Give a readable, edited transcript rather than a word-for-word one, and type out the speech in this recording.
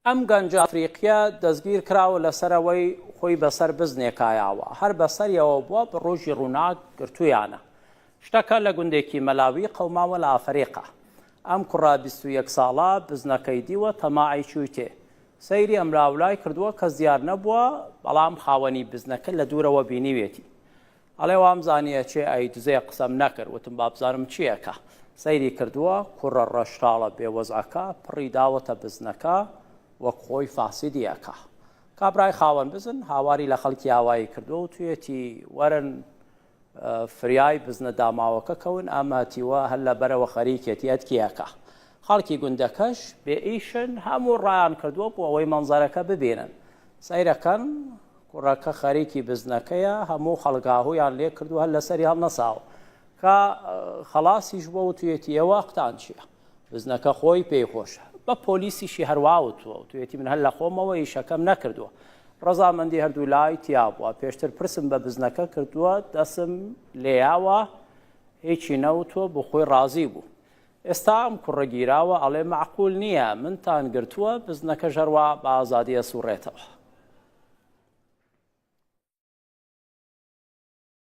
ئەم گەنجە ئەفریقیە دەستگیر کراوە لەسەرەوەی خۆی بەسەر بزنێکایاوە هەر بەسەریەوە بووە بە ڕۆژی ڕووناک گرتوویانە شتەکە لە گوندێکی مەلاوی قەوماوە لە ئافریقا ئەم کوڕە 21 ساڵە بزنەکەی دیوە تەماعی چووتێ سەیری ئەمراولای کردووە کەس دیار نەبووە بەڵام خاوەنی بزنەکە لە دوورەوە بینیوێتی ئەڵێ وام زانیە چێ ئەی دزێ قسەم نەکرد وتم بابزانم چیەکە سەیری کردووە کوڕە ڕەشتاڵە بێوەزعەکە پڕی داوەتە بزنەکە وەک خۆی فاسیدیەکە کابرای خاوەن بزن هاواری لە خەڵکی ئاوایی کردووە و توێتی وەرن فریای بزنە داماوەکە کەون ئاماتیوە هەر لە بەرەوە خەریکێتی ئەتکیەکە خەڵکی گوندەکەش بێ ئیشن هەموو ڕایان کردووە بۆ ئەوەی مەنزەرەکە ببینن سەیرەکەن کوڕەکە خەریکی بزنەکەیە هەموو خەڵگاهویان لێ کردو هەر لەسەری هەڵنەساوە کە خەڵاسیش بۆ و توێتی ئێوە قتان چییە بزنەکە خۆی پێی خۆشە بە پۆلیسیشی هەرواوتووە و توێتی من هەر لە خۆمەوە ئیشەکەم نەکردووە ڕەزامەندی هەردوو لای تیا بووە پێشتر پرسم بە بزنەکە کردووە دەسم لێیاوە هیچی نەوتووە بۆ خۆی ڕازی بوو ئێستا ئەم کوڕە گیراوە ئەڵێ معقول نییە منتان گرتووە بزنەکە ژەروا بە ئازادیە سوڕێتەوە